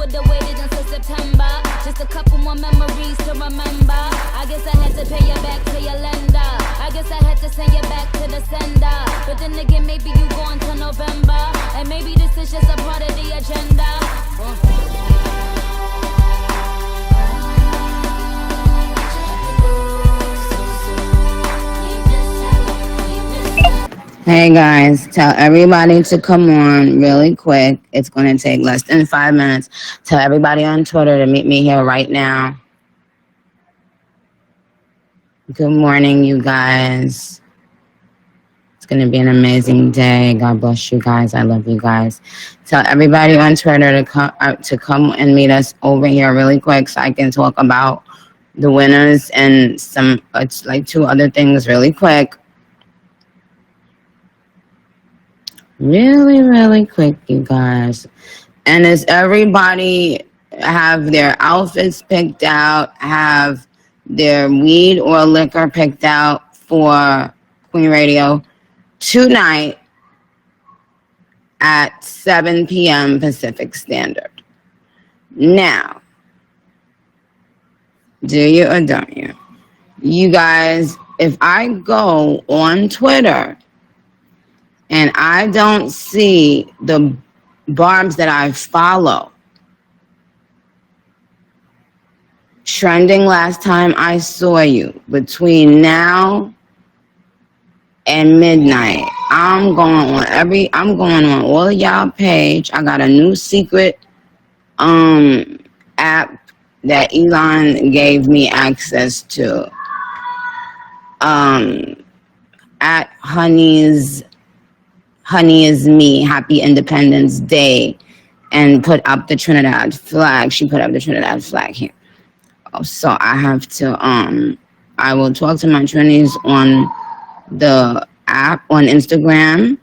would've waited until September. Just a couple more memories to remember. I guess I had to pay you back to your lender. I guess I had to send you back to the sender. But then again, maybe you go until November. And maybe this is just a part of the agenda. Hey guys, tell everybody to come on really quick. It's going to take less than 5 minutes. Tell everybody on Twitter to meet me here right now. Good morning, you guys. It's going to be an amazing day. God bless you guys. I love you guys. Tell everybody on Twitter to come and meet us over here really quick so I can talk about the winners and some, it's like 2 other things really quick. Really quick, you guys. And as everybody have their outfits picked out, have their weed or liquor picked out for Queen Radio tonight at 7 p.m. Pacific Standard. Now, do you or don't you? You guys, if I go on Twitter and I don't see the Barbz that I follow trending last time I saw you, between now and midnight, I'm going on all of y'all page. I got a new secret app that Elon gave me access to. At Honey is Me, Happy Independence Day, and put up the Trinidad flag. She put up the Trinidad flag here. So I have to, I will talk to my Trinis on the app, on Instagram.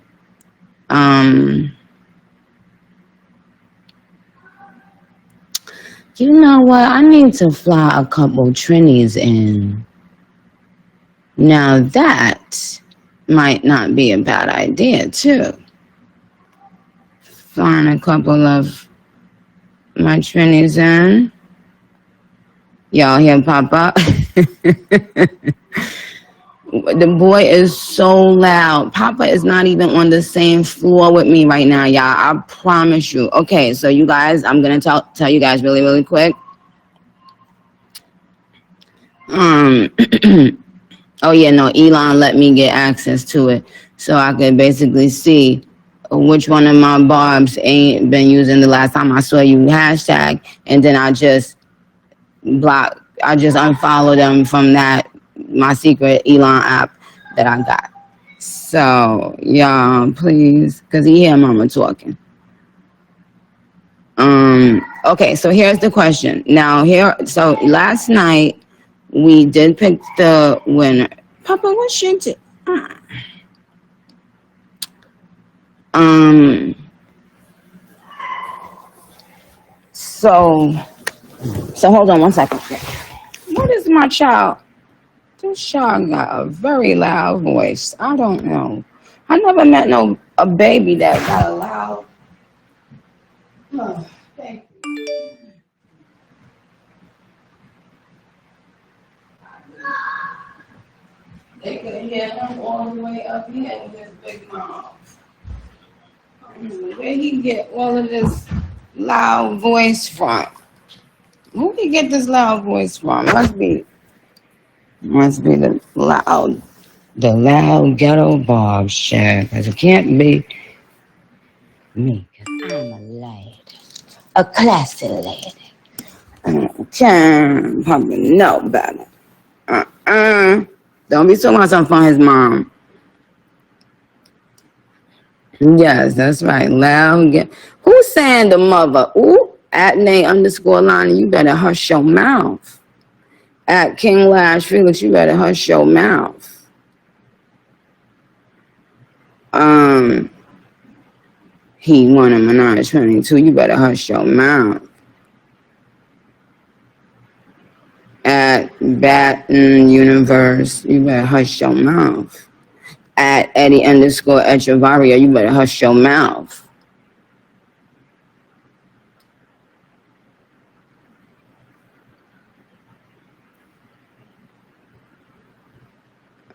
You know what? I need to fly a couple Trinis in. Now that might not be a bad idea, too. Flying a couple of my Trinis in. Y'all hear Papa? The boy is so loud. Papa is not even on the same floor with me right now, y'all. I promise you. Okay, so you guys, I'm going to tell you guys really quick. Oh, yeah, no, Elon let me get access to it so I could basically see which one of my Barbz ain't been using the last time I saw you hashtag, and then I just unfollowed them from that, my secret Elon app that I got. So, y'all, please, because he hear mama talking. Okay, so here's the question. Now, so last night, we did pick the winner. Papa, what's your So hold on 1 second. What is my child? This child got a very loud voice. I don't know. I never met a baby that got a loud. Oh, thank you. They could hear him all the way up here with his big mouth. Where he get all of this loud voice from? Where he get this loud voice from? Must be the loud ghetto Barbz share. Because it can't be me. Because I'm a lady. A classy lady. Can't probably know better. Don't be talking about something from his mom. Yes, that's right. Loud. Who's saying the mother? Ooh, @Nay_Lonnie, you better hush your mouth. At King Lash Felix, you better hush your mouth. He won a Minaj 22, you better hush your mouth. At Baton Universe, you better hush your mouth. At Eddie_Echevarria, you better hush your mouth.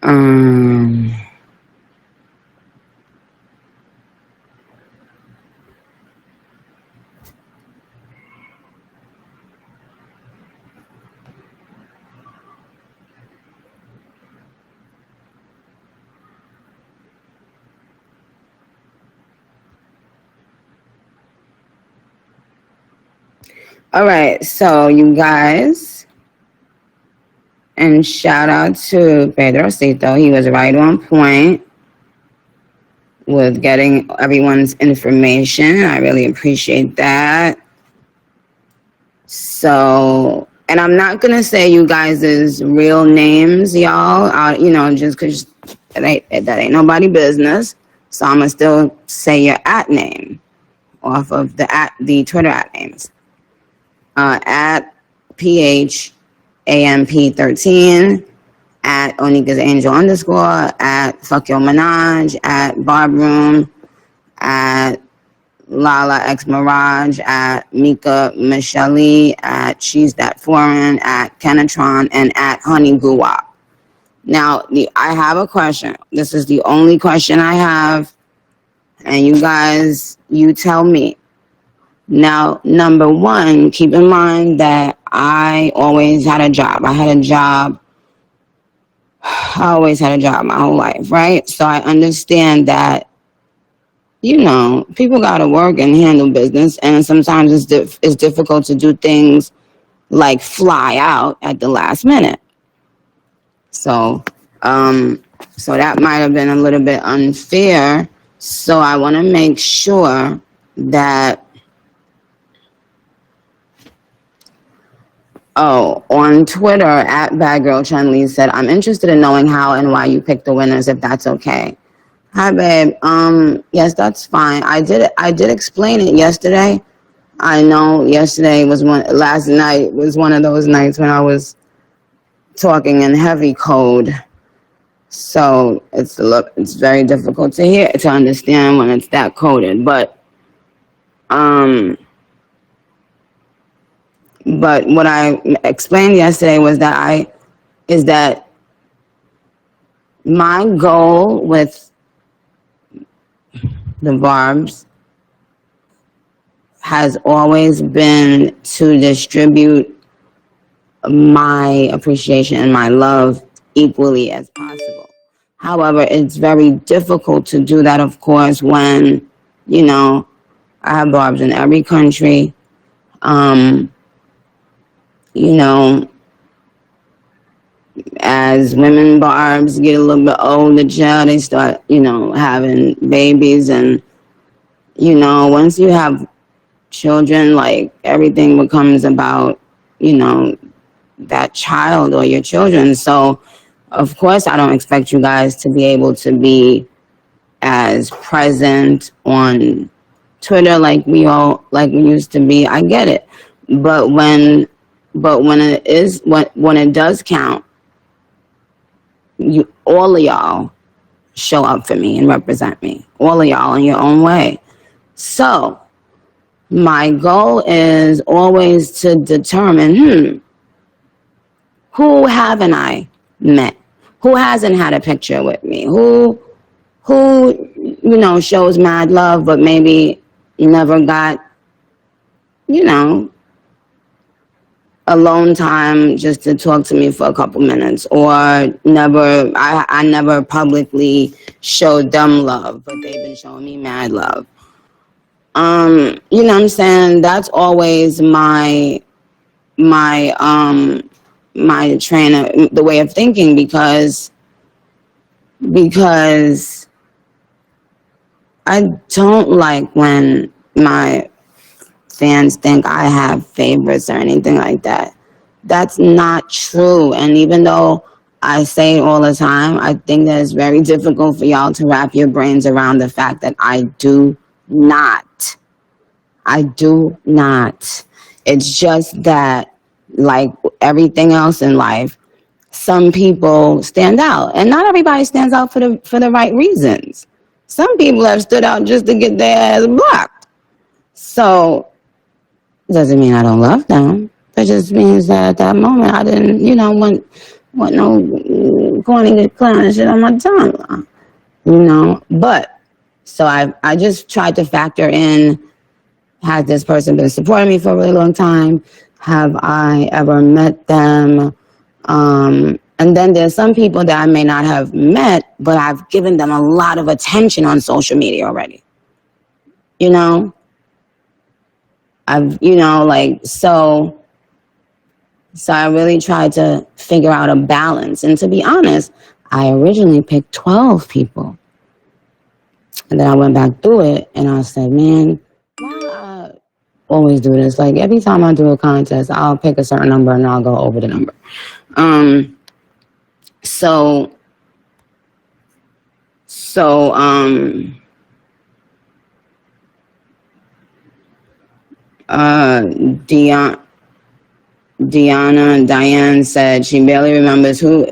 Um, all right, so you guys, and shout out to Petras. He was right on point with getting everyone's information. I really appreciate that. So, and I'm not gonna say you guys' real names, y'all. Just because that ain't nobody business. So I'm gonna still say your @ off of the Twitter @ names. At PHAMP13, at Onika's Angel _ at Fuck Yo Minaj, at Barb Room, at Lala X Mirage, at Mika Michelle, at She's That Foreign, at Kenatron, and at Honey Guwap. Now, I have a question. This is the only question I have, and you guys, you tell me. Now, number one, keep in mind that I always had a job. I always had a job my whole life, right? So I understand that, people got to work and handle business, and sometimes it's difficult to do things like fly out at the last minute. So that might have been a little bit unfair. So I want to make sure that, on Twitter, at BadGirlChunLee said, I'm interested in knowing how and why you picked the winners, if that's okay. Hi, babe. Yes, that's fine. I did explain it yesterday. I know last night was one of those nights when I was talking in heavy code. So it's very difficult to understand when it's that coded. But what I explained yesterday was that my goal with the Barbz has always been to distribute my appreciation and my love equally as possible. However, it's very difficult to do that, of course, when, I have Barbz in every country. As women Barbz get a little bit older, they start, having babies. And, once you have children, like, everything becomes about, that child or your children. So, of course, I don't expect you guys to be able to be as present on Twitter like we used to be. I get it. But when it does count, all of y'all show up for me and represent me. All of y'all in your own way. So my goal is always to determine, who haven't I met? Who hasn't had a picture with me? Who shows mad love, but maybe never got, alone time just to talk to me for a couple minutes, or I never publicly showed them love, but they've been showing me mad love. You know what I'm saying? That's always my trainer, the way of thinking, because I don't like when my fans think I have favorites or anything like that. That's not true. And even though I say it all the time, I think that it's very difficult for y'all to wrap your brains around the fact that I do not. It's just that, like everything else in life, some people stand out, and not everybody stands out for the right reasons. Some people have stood out just to get their ass blocked. So doesn't mean I don't love them. It just means that at that moment I didn't, want no corny clown shit on my timeline, you know. But so I just tried to factor in: has this person been supporting me for a really long time? Have I ever met them? And then there's some people that I may not have met, but I've given them a lot of attention on social media already. You know? So I really tried to figure out a balance. And to be honest, I originally picked 12 people. And then I went back through it and I said, man, why I always do this? Like every time I do a contest, I'll pick a certain number and I'll go over the number. Diane said she barely remembers who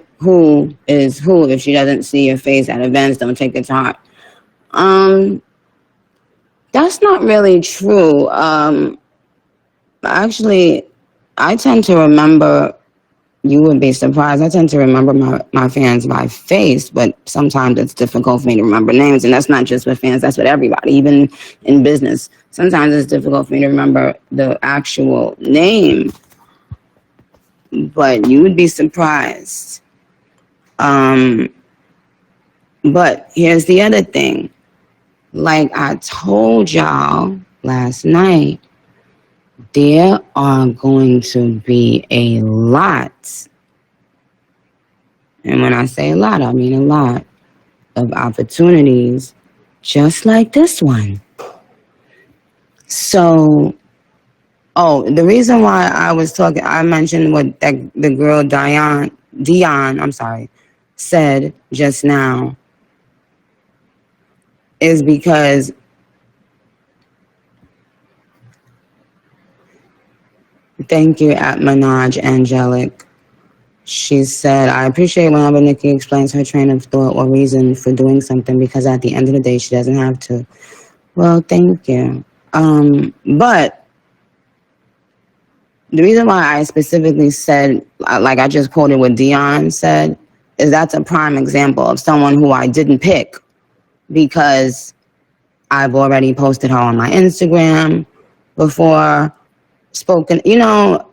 is who. If she doesn't see your face at events, don't take it to heart. That's not really true. Actually, I tend to remember, you would be surprised, I tend to remember my fans by face, but sometimes it's difficult for me to remember names, and that's not just with fans, that's with everybody, even in business. Sometimes it's difficult for me to remember the actual name, but you would be surprised. But here's the other thing. Like I told y'all last night, there are going to be a lot, and when I say a lot, I mean a lot of opportunities just like this one. So, the reason why I mentioned what the girl Dion, said just now is because thank you at Minaj Angelic. She said, I appreciate whenever Nicki explains her train of thought or reason for doing something because at the end of the day, she doesn't have to. Well, thank you. But the reason why I specifically said, like I just quoted what Dion said, is that's a prime example of someone who I didn't pick because I've already posted her on my Instagram before, spoken, a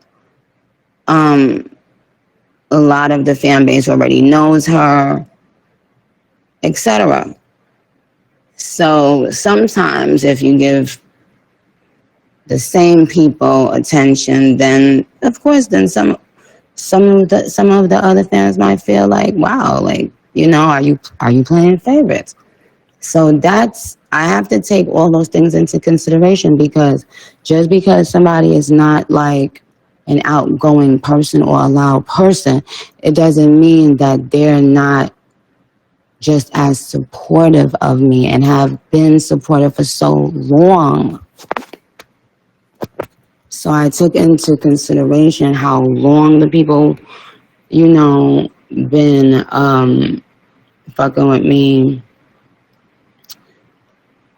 lot of the fan base already knows her, etc. So sometimes if you give the same people attention, then of course, then some of the other fans might feel like, wow, like, are you playing favorites? So I have to take all those things into consideration because just because somebody is not like an outgoing person or a loud person, it doesn't mean that they're not just as supportive of me and have been supportive for so long. So I took into consideration how long the people, been fucking with me.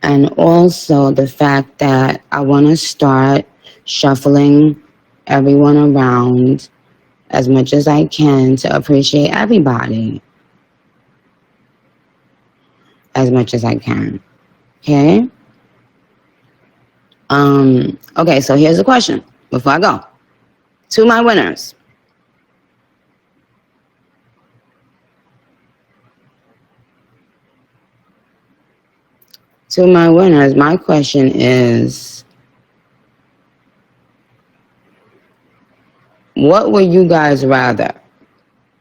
And also the fact that I want to start shuffling everyone around as much as I can to appreciate everybody as much as I can. Okay? Okay, so here's the question before I go. To my winners. To my winners, my question is, what would you guys rather?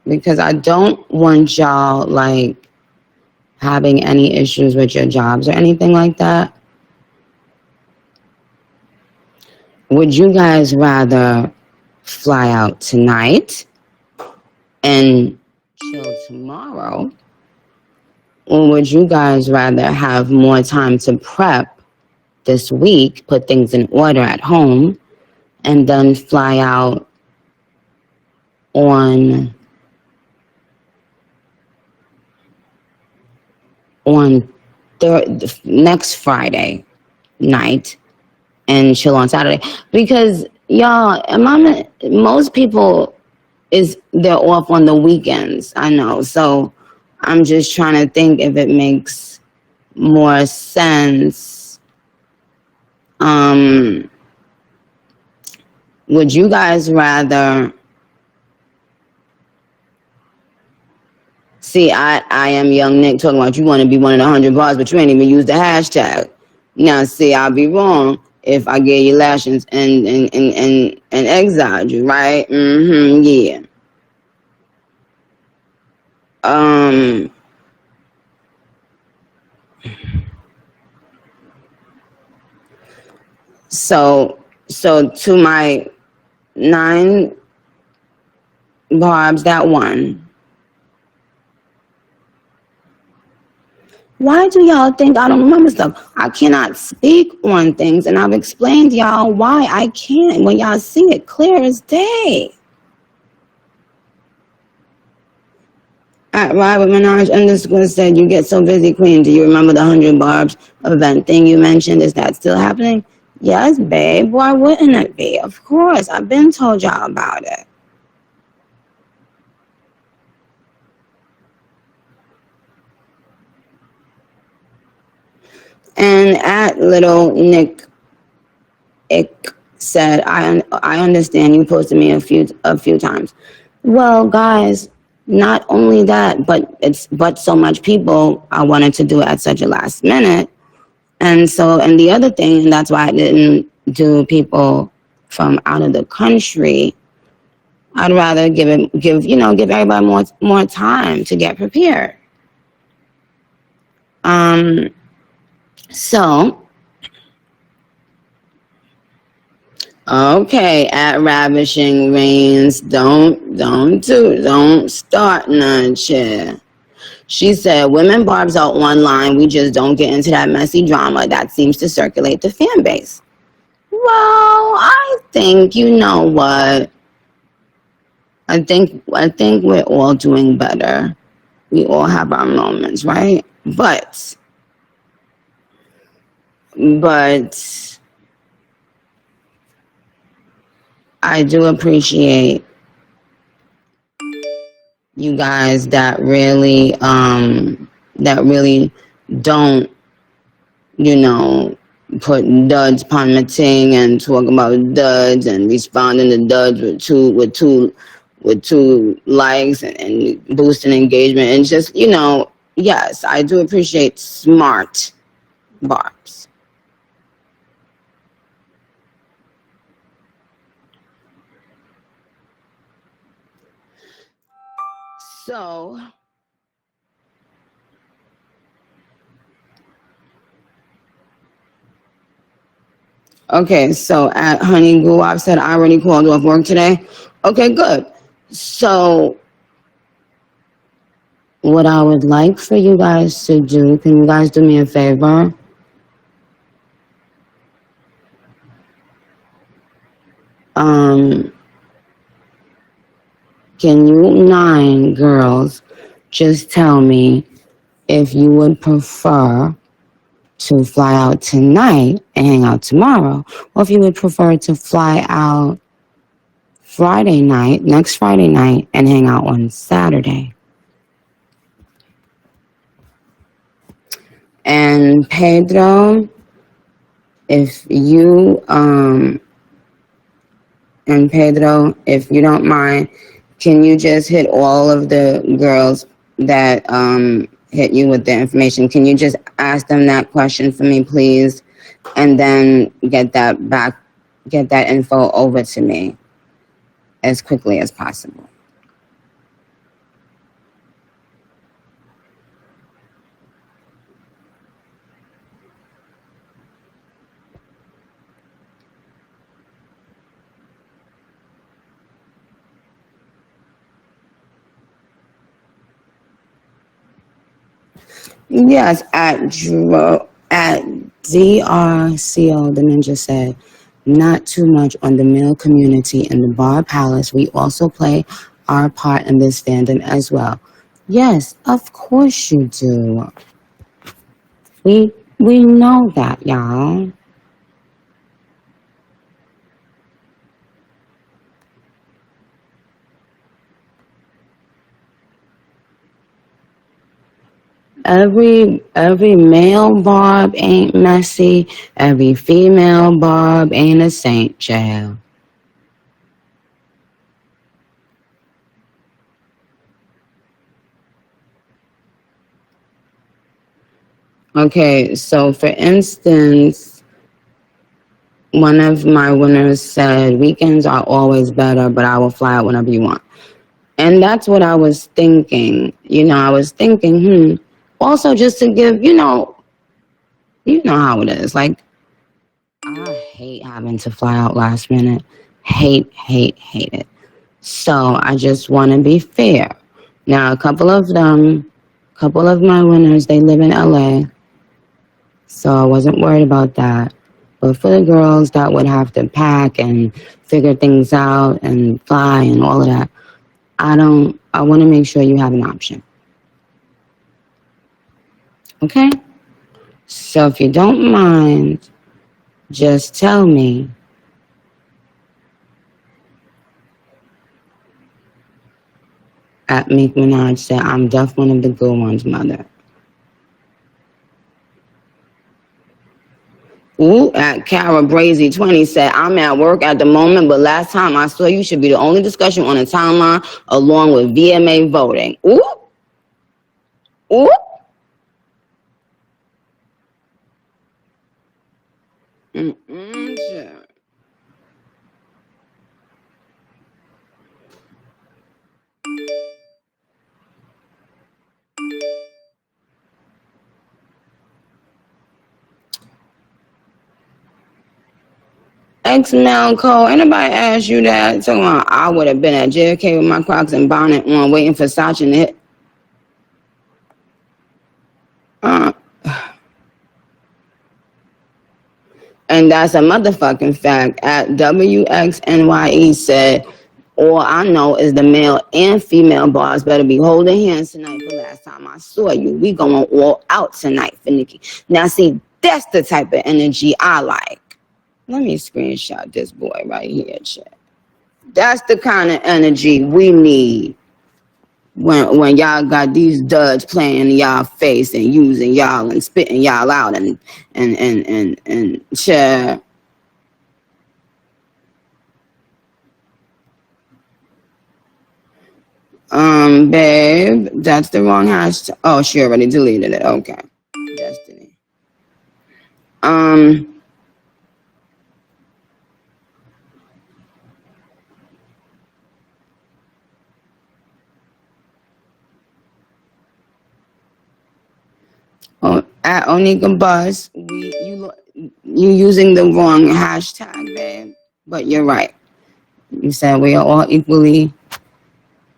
Because I don't want y'all like having any issues with your jobs or anything like that. Would you guys rather fly out tonight and chill tomorrow? Or would you guys rather have more time to prep this week, put things in order at home, and then fly out on next Friday night and chill on Saturday? Because y'all, most people, they're off on the weekends. I know. So I'm just trying to think if it makes more sense. Would you guys rather see? I am young Nick talking about you want to be one of the 100 bars, but you ain't even use the hashtag. Now, see, I'll be wrong if I gave you lashings and exiled you, right? Yeah. So to my 9 Barbz that won. Why do y'all think I don't remember stuff? I cannot speak on things, and I've explained y'all why I can't when y'all see it clear as day. At Robert Minaj _ said, you get so busy, Queen. Do you remember the 100 Barbz event thing you mentioned? Is that still happening? Yes, babe. Why wouldn't it be? Of course. I've been told y'all about it. And at Little Nick Ick said, I understand you posted me a few times. Well, guys, not only that, but so much people I wanted to do it at such a last minute. And the other thing, and that's why I didn't do people from out of the country. I'd rather give everybody more time to get prepared. Okay, at Ravishing Reigns, don't start none, shit. She said, women Barbz are online. We just don't get into that messy drama that seems to circulate the fan base. Well, I think, you know what? I think we're all doing better. We all have our moments, right? But I do appreciate you guys that really don't, put duds upon my ting and talk about duds and responding to duds with two likes and boosting engagement and just, yes, I do appreciate smart Barbz. So okay, so at Honey Goo, I've said I already called off work today. Okay, good. So what I would like for you guys to do, can you guys do me a favor? Can you 9 girls just tell me if you would prefer to fly out tonight and hang out tomorrow, or if you would prefer to fly out next Friday night, and hang out on Saturday. And Pedro, if you don't mind, can you just hit all of the girls that hit you with the information? Can you just ask them that question for me, please? And then get that info over to me as quickly as possible. Yes, at DRCO, the ninja said, not too much on the male community in the Bar Palace. We also play our part in this fandom as well. Yes, of course you do. We know that, y'all. Every male Barb ain't messy. Every female Barb ain't a saint, child. Okay, so for instance, one of my winners said, weekends are always better, but I will fly out whenever you want. And that's what I was thinking. I was thinking, also just to give, you know how it is. Like, I hate having to fly out last minute. Hate it. So I just want to be fair. Now, a couple of my winners, they live in LA. So I wasn't worried about that. But for the girls that would have to pack and figure things out and fly and all of that, I want to make sure you have an option. Okay? So if you don't mind, just tell me. At Nicki Minaj said, I'm deaf one of the good ones, mother. Ooh, at Cara Brazy 20 said, I'm at work at the moment, but last time I saw you should be the only discussion on the timeline along with VMA voting. Ooh. Ooh. Sure. X-Mel Cole, anybody ask you that? Talking about I would have been at JFK with my Crocs and bonnet on waiting for Sachi to hit. And that's a motherfucking fact. At WXNYE said, all I know is the male and female bars better be holding hands tonight for last time I saw you. We going all out tonight for Nicki. Now see, that's the type of energy I like. Let me screenshot this boy right here, chat. That's the kind of energy we need when y'all got these duds playing in y'all face and using y'all and spitting y'all out and share. Babe, that's the wrong hashtag. Oh, she already deleted it. Okay. Destiny. At Onika Buzz, you using the wrong hashtag, babe. But you're right. You said we are all equally.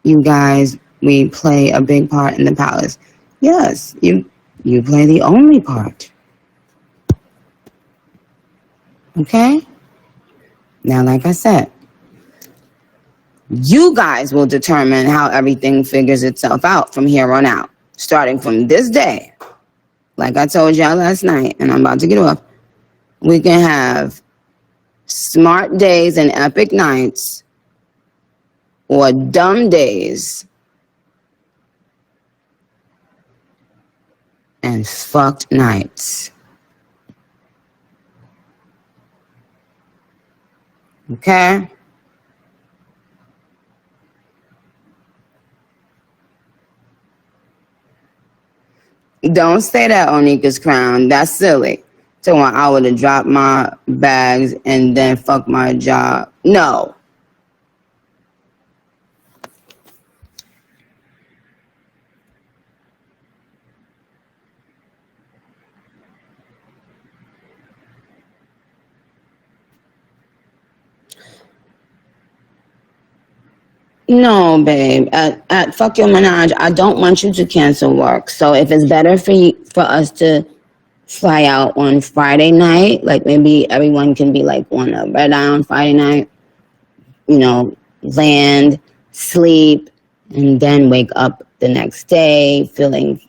You guys, we play a big part in the palace. Yes, you play the only part. Okay? Now, like I said, you guys will determine how everything figures itself out from here on out. Starting from this day, like I told y'all last night, and I'm about to get off, we can have smart days and epic nights, or dumb days and fucked nights. Okay? Don't say that, Onika's crown. That's silly. So I would have dropped my bags and then fuck my job. No. No, babe. At Fuck Your Minaj, I don't want you to cancel work. So if it's better for us to fly out on Friday night, like maybe everyone can be like on a red eye on Friday night, land, sleep, and then wake up the next day feeling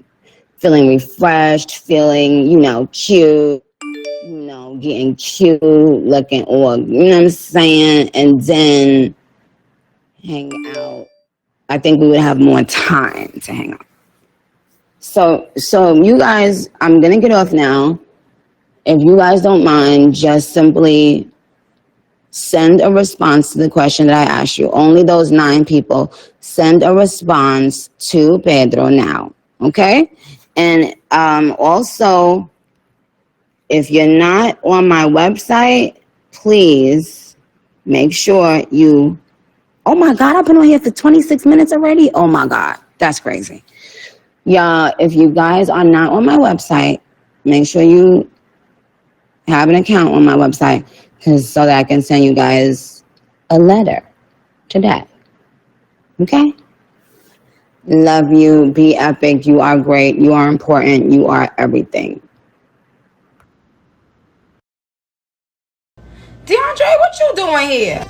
refreshed, feeling, cute, getting cute, looking, or, you know what I'm saying? And then hang out. I think we would have more time to hang out. So you guys, I'm gonna get off now. If you guys don't mind, just simply send a response to the question that I asked you. Only those 9 people. Send a response to Pedro now, okay? And also, if you're not on my website, please make sure you... Oh my God, I've been on here for 26 minutes already? Oh my God, that's crazy. Y'all, if you guys are not on my website, make sure you have an account on my website, so that I can send you guys a letter today. Okay? Love you. Be epic. You are great. You are important. You are everything. DeAndre, what you doing here?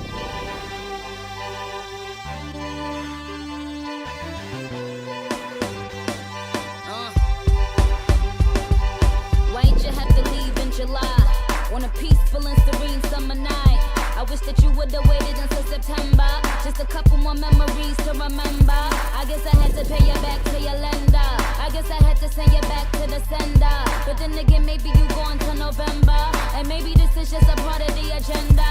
Why'd you have to leave in July? On a peaceful and serene summer night. I wish that you would've waited until September. Just a couple more memories to remember. I guess I had to pay you back to your lender. I guess I had to send you back to the sender. But then again, maybe you going to November. And maybe this is just a part of the agenda.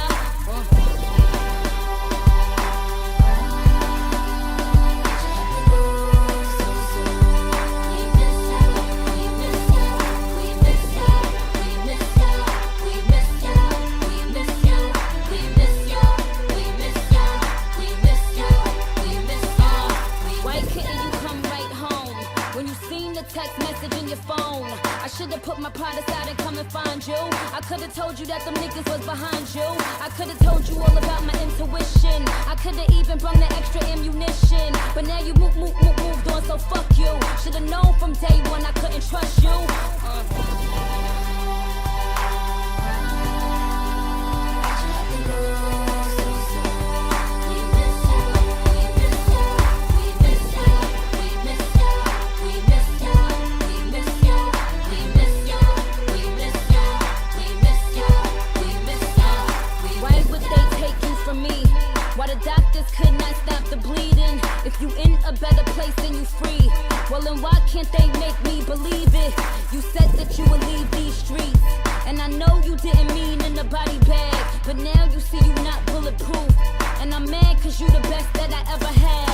Text message in your phone. I should've put my pride aside and come and find you. I could've told you that them niggas was behind you. I could've told you all about my intuition. I could've even brought the extra ammunition. But now you moved on, so fuck you. Should've known from day one I couldn't trust you. If you in a better place then you free. Well then why can't they make me believe it? You said that you would leave these streets, and I know you didn't mean in the body bag. But now you see you not bulletproof, and I'm mad cause you the best that I ever had.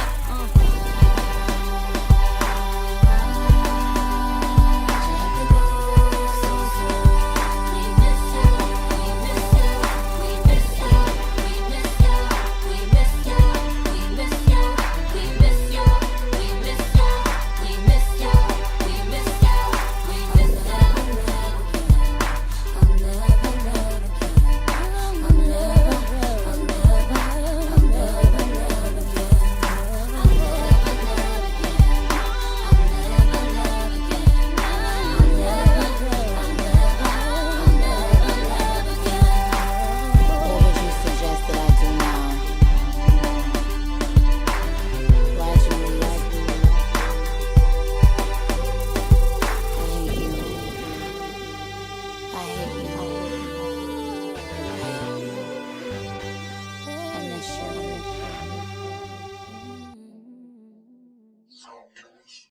I hate you.